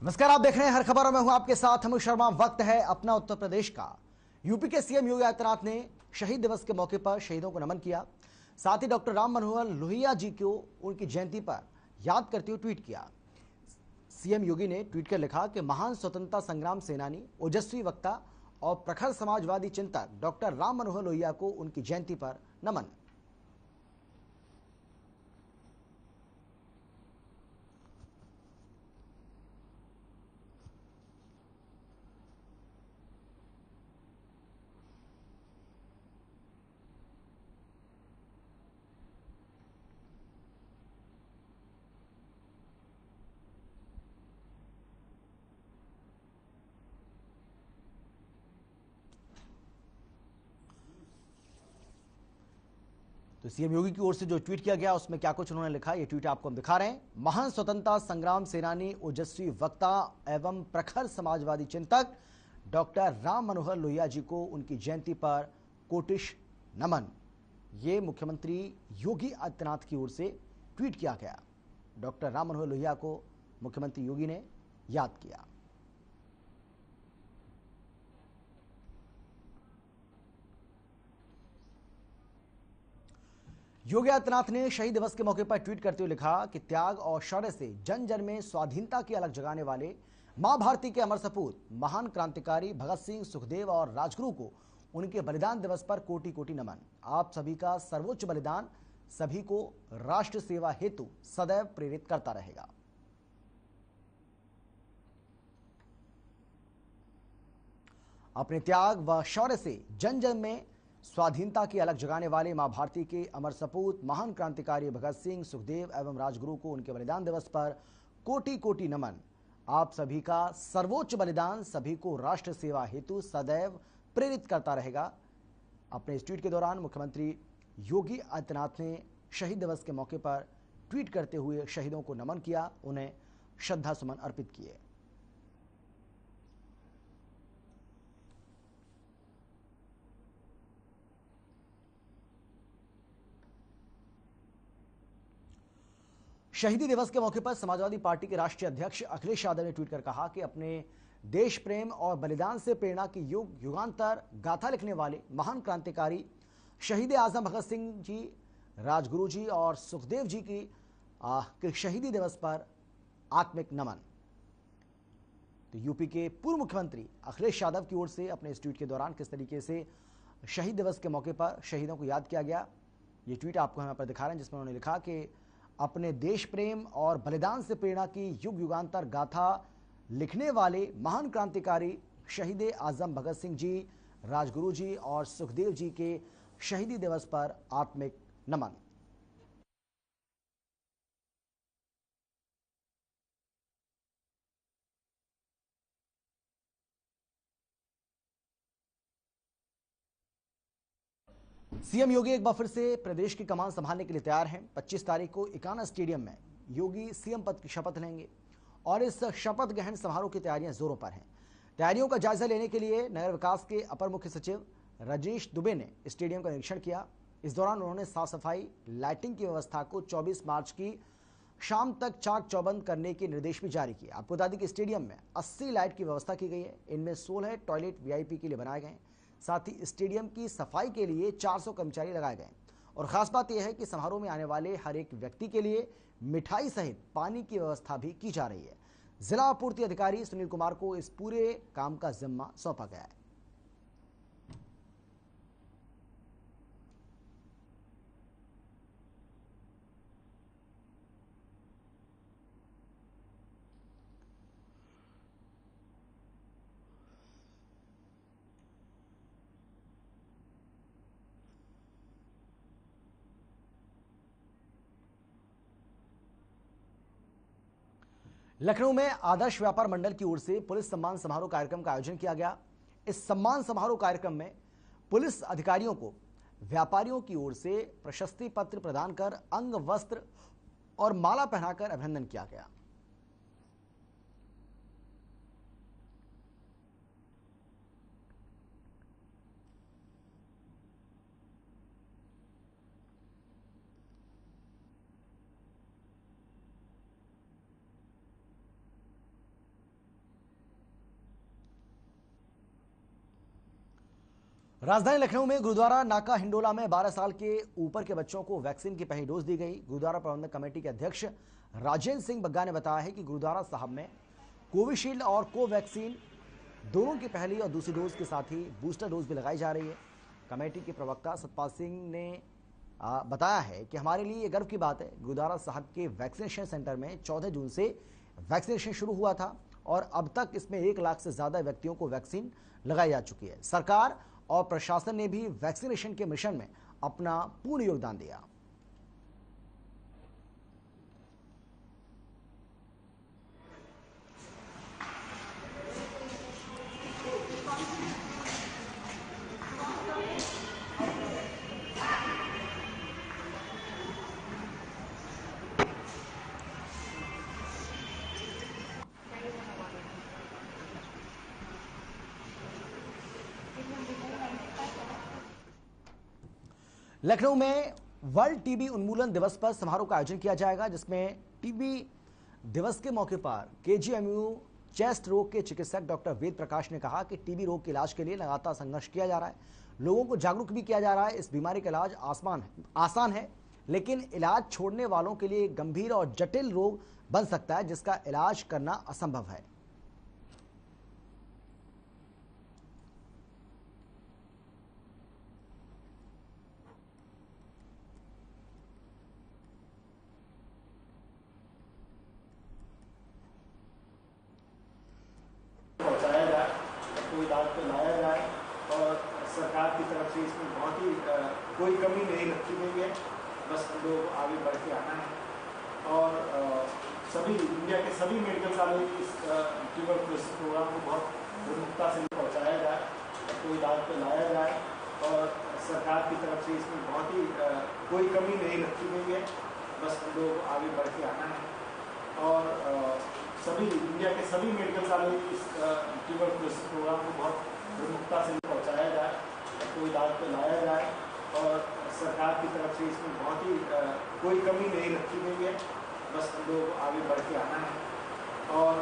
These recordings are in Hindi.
नमस्कार, आप देख रहे हैं हर खबर। में हूं आपके साथ अमित शर्मा। वक्त है अपना उत्तर प्रदेश का। यूपी के सीएम योगी आदित्यनाथ ने शहीद दिवस के मौके पर शहीदों को नमन किया। साथ ही डॉक्टर राम मनोहर लोहिया जी को उनकी जयंती पर याद करते हुए ट्वीट किया। सीएम योगी ने ट्वीट कर लिखा कि महान स्वतंत्रता संग्राम सेनानी, ओजस्वी वक्ता और प्रखर समाजवादी चिंतक डॉक्टर राम मनोहर लोहिया को उनकी जयंती पर नमन। तो सीएम योगी की ओर से जो ट्वीट किया गया उसमें क्या कुछ उन्होंने लिखा, ये ट्वीट आपको हम दिखा रहे हैं। महान स्वतंत्रता संग्राम सेनानी, ओजस्वी वक्ता एवं प्रखर समाजवादी चिंतक डॉक्टर राम मनोहर लोहिया जी को उनकी जयंती पर कोटिश नमन। ये मुख्यमंत्री योगी आदित्यनाथ की ओर से ट्वीट किया गया। डॉक्टर राम मनोहर लोहिया को मुख्यमंत्री योगी ने याद किया। योगी आदित्यनाथ ने शहीद दिवस के मौके पर ट्वीट करते हुए लिखा कि त्याग और शौर्य से जन जन में स्वाधीनता की अलग जगाने वाले मां भारती के अमर सपूत महान क्रांतिकारी भगत सिंह, सुखदेव और राजगुरु को उनके बलिदान दिवस पर कोटि कोटि नमन। आप सभी का सर्वोच्च बलिदान सभी को राष्ट्र सेवा हेतु सदैव प्रेरित करता रहेगा। अपने त्याग व शौर्य से जन जन में स्वाधीनता की अलग जगाने वाले मां भारती के अमर सपूत महान क्रांतिकारी भगत सिंह, सुखदेव एवं राजगुरु को उनके बलिदान दिवस पर कोटि कोटि नमन। आप सभी का सर्वोच्च बलिदान सभी को राष्ट्र सेवा हेतु सदैव प्रेरित करता रहेगा। अपने इस ट्वीट के दौरान मुख्यमंत्री योगी आदित्यनाथ ने शहीद दिवस के मौके पर ट्वीट करते हुए शहीदों को नमन किया, उन्हें श्रद्धा सुमन अर्पित किए। शहीदी दिवस के मौके पर समाजवादी पार्टी के राष्ट्रीय अध्यक्ष अखिलेश यादव ने ट्वीट कर कहा कि अपने देश प्रेम और बलिदान से प्रेरणा की युग युगांतर गाथा लिखने वाले महान क्रांतिकारी शहीद आजम भगत सिंह जी, राजगुरु जी और सुखदेव जी की शहीदी दिवस पर आत्मिक नमन। तो यूपी के पूर्व मुख्यमंत्री अखिलेश यादव की ओर से अपने इस ट्वीट के दौरान किस तरीके से शहीद दिवस के मौके पर शहीदों को याद किया गया, ये ट्वीट आपको हम यहाँ पर दिखा रहे हैं, जिसमें उन्होंने लिखा कि अपने देश प्रेम और बलिदान से प्रेरणा की युग युगांतर गाथा लिखने वाले महान क्रांतिकारी शहीद आजम भगत सिंह जी, राजगुरु जी और सुखदेव जी के शहीदी दिवस पर आत्मिक नमन। सीएम योगी एक बार फिर से प्रदेश की कमान संभालने के लिए तैयार हैं। 25 तारीख को इकाना स्टेडियम में योगी सीएम पद की शपथ लेंगे और इस शपथ ग्रहण समारोह की तैयारियां जोरों पर हैं। तैयारियों का जायजा लेने के लिए नगर विकास के अपर मुख्य सचिव राजेश दुबे ने स्टेडियम का निरीक्षण किया। इस दौरान उन्होंने साफ सफाई, लाइटिंग की व्यवस्था को 24 मार्च की शाम तक चाक चौबंद करने के निर्देश भी जारी किए। आपको बता दें कि स्टेडियम में 80 लाइट की व्यवस्था की गई है। इनमें 16 टॉयलेट वीआईपी के लिए बनाए गए। साथ ही स्टेडियम की सफाई के लिए 400 कर्मचारी लगाए गए। और खास बात यह है कि समारोह में आने वाले हर एक व्यक्ति के लिए मिठाई सहित पानी की व्यवस्था भी की जा रही है। जिला आपूर्ति अधिकारी सुनील कुमार को इस पूरे काम का जिम्मा सौंपा गया है। लखनऊ में आदर्श व्यापार मंडल की ओर से पुलिस सम्मान समारोह कार्यक्रम का आयोजन किया गया। इस सम्मान समारोह कार्यक्रम में पुलिस अधिकारियों को व्यापारियों की ओर से प्रशस्ति पत्र प्रदान कर अंग वस्त्र और माला पहनाकर अभिनंदन किया गया। राजधानी लखनऊ में गुरुद्वारा नाका हिंडोला में 12 साल के ऊपर के बच्चों को वैक्सीन की पहली डोज दी गई। गुरुद्वारा प्रबंधक कमेटी के अध्यक्ष राजेंद्र सिंह बग्गा ने बताया है कि गुरुद्वारा साहब में कोविशील्ड और कोवैक्सीन दोनों की पहली और दूसरी डोज के साथ ही बूस्टर डोज भी लगाई जा रही है। कमेटी के प्रवक्ता सतपाल सिंह ने बताया है कि हमारे लिए ये गर्व की बात है, गुरुद्वारा साहब के वैक्सीनेशन सेंटर में 14 जून से वैक्सीनेशन शुरू हुआ था और अब तक इसमें 1 लाख से ज्यादा व्यक्तियों को वैक्सीन लगाई जा चुकी है। सरकार और प्रशासन ने भी वैक्सीनेशन के मिशन में अपना पूर्ण योगदान दिया। लखनऊ में वर्ल्ड टीबी उन्मूलन दिवस पर समारोह का आयोजन किया जाएगा, जिसमें टीबी दिवस के मौके पर केजीएमयू चेस्ट रोग के चिकित्सक डॉक्टर वेद प्रकाश ने कहा कि टीबी रोग के इलाज के लिए लगातार संघर्ष किया जा रहा है। लोगों को जागरूक भी किया जा रहा है। इस बीमारी का इलाज आसान है, लेकिन इलाज छोड़ने वालों के लिए गंभीर और जटिल रोग बन सकता है, जिसका इलाज करना असंभव है। इलाज पे लाया जाए और सरकार की तरफ से इसमें बहुत ही कोई कमी नहीं रखी गई है। बस लोग आगे बढ़ के आना है और सभी दुनिया के सभी मेडिकल कॉलेज इस ट्यूबरकुलोसिस प्रोग्राम को बहुत प्रमुखता से पहुंचाया जाए, तो इलाज पे लाया जाए और सरकार की तरफ से इसमें बहुत ही कोई कमी नहीं रखी गई है। बस लोग आगे बढ़ के आना है और सभी दुनिया के सभी मेडिकल कॉलेज इस ट्यूबरकुलोसिस प्रोग्राम को बहुत प्रमुखता से पहुंचाया जाए, तो इलाज पे लाया जाए और सरकार की तरफ से इसमें बहुत ही कोई कमी नहीं रखी गई है। बस लोग आगे बढ़ के आना है और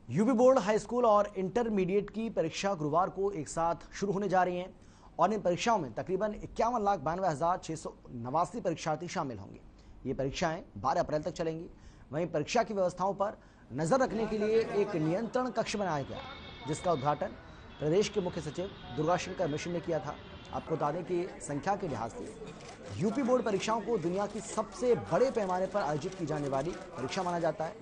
यूपी बोर्ड हाई स्कूल और इंटरमीडिएट की परीक्षा गुरुवार को एक साथ शुरू होने जा रही हैं और इन परीक्षाओं में तकरीबन 51,92,689 परीक्षार्थी शामिल होंगे। ये परीक्षाएं 12 अप्रैल तक चलेंगी। वहीं परीक्षा की व्यवस्थाओं पर नजर रखने के लिए एक नियंत्रण कक्ष बनाया गया, जिसका उद्घाटन प्रदेश के मुख्य सचिव दुर्गाशंकर मिश्र ने किया था। आपको बता दें कि संख्या के लिहाज से यूपी बोर्ड परीक्षाओं को दुनिया की सबसे बड़े पैमाने पर आयोजित की जाने वाली परीक्षा माना जाता है।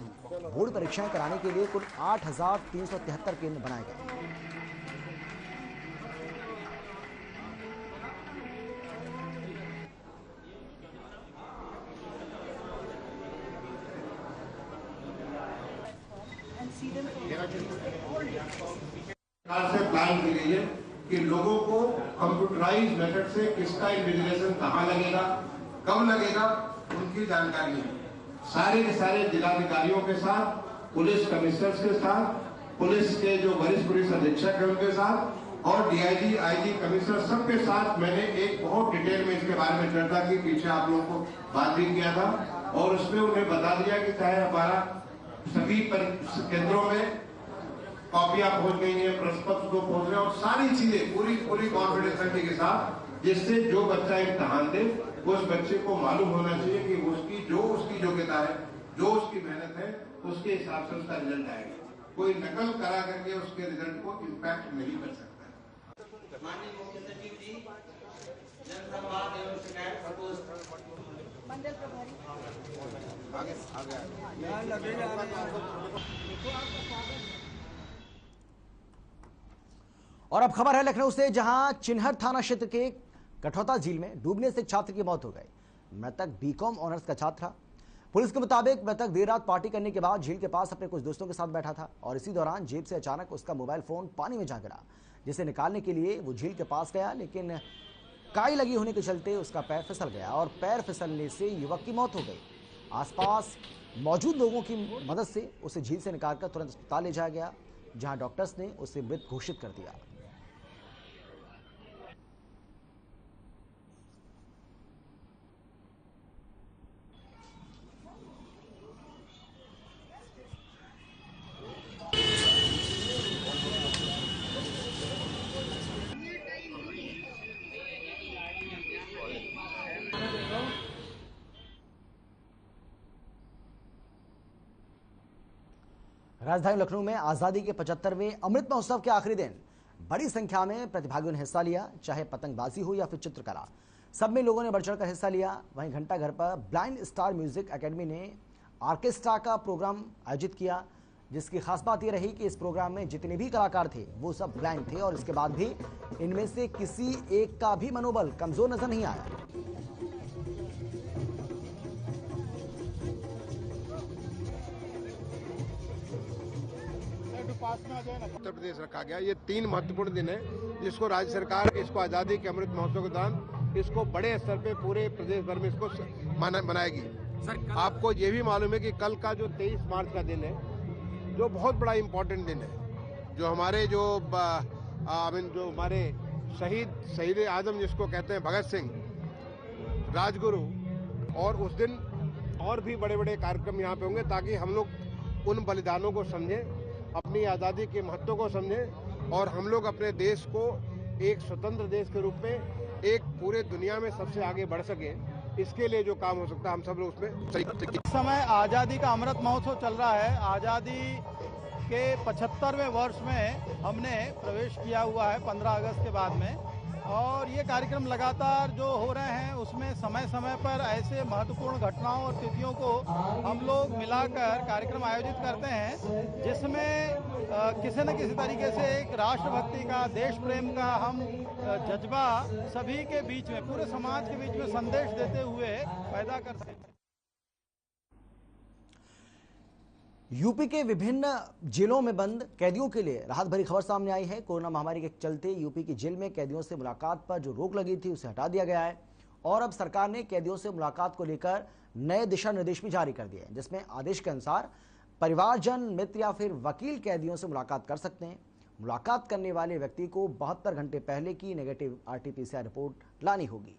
बोर्ड परीक्षाएं कराने के लिए कुल 8,373 केंद्र बनाए गए। से प्लान की गई है कि लोगों को कंप्यूटराइज मेथड से किसका इन्विजिलेशन कहाँ लगेगा, कब लगेगा, उनकी जानकारी है। सारे के सारे जिलाधिकारियों के साथ, पुलिस कमिश्नर्स के साथ, पुलिस के जो वरिष्ठ पुलिस अधीक्षक है उनके साथ और डीआईजी, आईजी, कमिश्नर सबके साथ मैंने एक बहुत डिटेल में इसके बारे में चर्चा की। पीछे आप लोगों को बात भी किया था और उसमें उन्हें बता दिया कि चाहे हमारा सभी केंद्रों में कॉपियां पहुंच गई हैं, प्रश्न पत्र को पहुंच रहे हैं और सारी चीजें पूरी कॉन्फिडेंशियलिटी के साथ, जिससे जो बच्चा इम्तहान दे उस बच्चे को मालूम होना चाहिए कि उसकी योग्यता है, जो उसकी मेहनत है, उसके हिसाब से उसका रिजल्ट आएगा। कोई नकल करा करके उसके रिजल्ट को इम्पैक्ट नहीं कर सकता। माननीय मुख्य सचिव जी, जनसंवाद एवं शिकायत प्रकोष्ठ मंडल प्रभारी और अब खबर है लखनऊ से, जहां चिन्हट थाना क्षेत्र के कठौता झील में डूबने से एक छात्र की मौत हो गई। मृतक बीकॉम ऑनर्स का छात्र था। पुलिस के मुताबिक मृतक देर रात पार्टी करने के बाद झील के पास अपने कुछ दोस्तों के साथ बैठा था और इसी दौरान जेब से अचानक उसका मोबाइल फोन पानी में जा गिरा, जिसे निकालने के लिए वो झील के पास गया, लेकिन काई लगी होने के चलते उसका पैर फिसल गया और पैर फिसलने से युवक की मौत हो गई। आसपास मौजूद लोगों की मदद से उसे झील से निकालकर तुरंत अस्पताल ले जाया गया, जहां डॉक्टर्स ने उसे मृत घोषित कर दिया। राजधानी लखनऊ में आजादी के 75वें अमृत महोत्सव के आखिरी दिन बड़ी संख्या में प्रतिभागियों ने हिस्सा लिया। चाहे पतंगबाजी हो या फिर चित्रकला, सब में लोगों ने बढ़ चढ़कर हिस्सा लिया। वहीं घंटाघर पर ब्लाइंड स्टार म्यूजिक एकेडमी ने ऑर्केस्ट्रा का प्रोग्राम आयोजित किया, जिसकी खास बात यह रही कि इस प्रोग्राम में जितने भी कलाकार थे वो सब ब्लाइंड थे और इसके बाद भी इनमें से किसी एक का भी मनोबल कमजोर नजर नहीं आया। उत्तर प्रदेश रखा गया। ये 3 महत्वपूर्ण दिन है जिसको राज्य सरकार इसको आजादी के अमृत महोत्सव के दौरान इसको बड़े स्तर पे पूरे प्रदेश भर में इसको मनाएगी। आपको ये भी मालूम है कि कल का जो 23 मार्च का दिन है, जो बहुत बड़ा इम्पोर्टेंट दिन है, जो हमारे जो हमारे शहीद आजम जिसको कहते हैं भगत सिंह, राजगुरु, और उस दिन और भी बड़े बड़े कार्यक्रम यहाँ पे होंगे ताकि हम लोग उन बलिदानों को समझें, अपनी आज़ादी के महत्व को समझें और हम लोग अपने देश को एक स्वतंत्र देश के रूप में एक पूरे दुनिया में सबसे आगे बढ़ सकें। इसके लिए जो काम हो सकता है हम सब लोग उसमें सही। इस समय आज़ादी का अमृत महोत्सव चल रहा है। आज़ादी के 75वें वर्ष में हमने प्रवेश किया हुआ है 15 अगस्त के बाद में, और ये कार्यक्रम लगातार जो हो रहे हैं उसमें समय समय पर ऐसे महत्वपूर्ण घटनाओं और तिथियों को हम लोग मिलाकर कार्यक्रम आयोजित करते हैं, जिसमें किसी न किसी तरीके से एक राष्ट्रभक्ति का, देश प्रेम का हम जज्बा सभी के बीच में, पूरे समाज के बीच में संदेश देते हुए पैदा करते हैं। यूपी के विभिन्न जेलों में बंद कैदियों के लिए राहत भरी खबर सामने आई है। कोरोना महामारी के चलते यूपी की जेल में कैदियों से मुलाकात पर जो रोक लगी थी उसे हटा दिया गया है और अब सरकार ने कैदियों से मुलाकात को लेकर नए दिशा निर्देश भी जारी कर दिए हैं, जिसमें आदेश के अनुसार परिवारजन, मित्र या फिर वकील कैदियों से मुलाकात कर सकते हैं। मुलाकात करने वाले व्यक्ति को 72 घंटे पहले की नेगेटिव RT-PCR रिपोर्ट लानी होगी।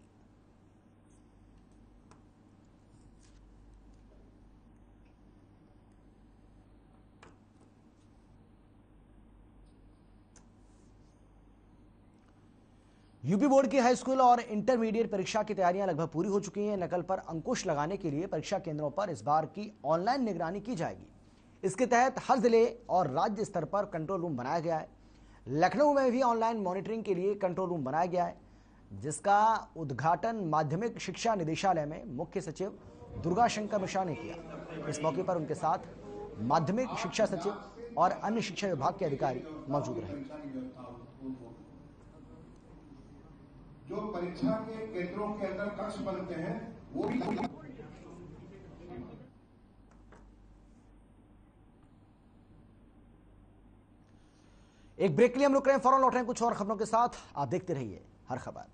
यूपी बोर्ड की हाई स्कूल और इंटरमीडिएट परीक्षा की तैयारियां लगभग पूरी हो चुकी हैं। नकल पर अंकुश लगाने के लिए परीक्षा केंद्रों पर इस बार की ऑनलाइन निगरानी की जाएगी। इसके तहत हर जिले और राज्य स्तर पर कंट्रोल रूम बनाया गया है। लखनऊ में भी ऑनलाइन मॉनिटरिंग के लिए कंट्रोल रूम बनाया गया है, जिसका उद्घाटन माध्यमिक शिक्षा निदेशालय में मुख्य सचिव दुर्गा शंकर मिश्रा ने किया। इस मौके पर उनके साथ माध्यमिक शिक्षा सचिव और अन्य शिक्षा विभाग के अधिकारी मौजूद रहे। जो परीक्षा के केंद्रों के अंदर कक्ष बनते हैं वो भी एक ब्रेक के लिए हम रुक रहे हैं, फौरन लौट रहे हैं कुछ और खबरों के साथ। आप देखते रहिए हर खबर।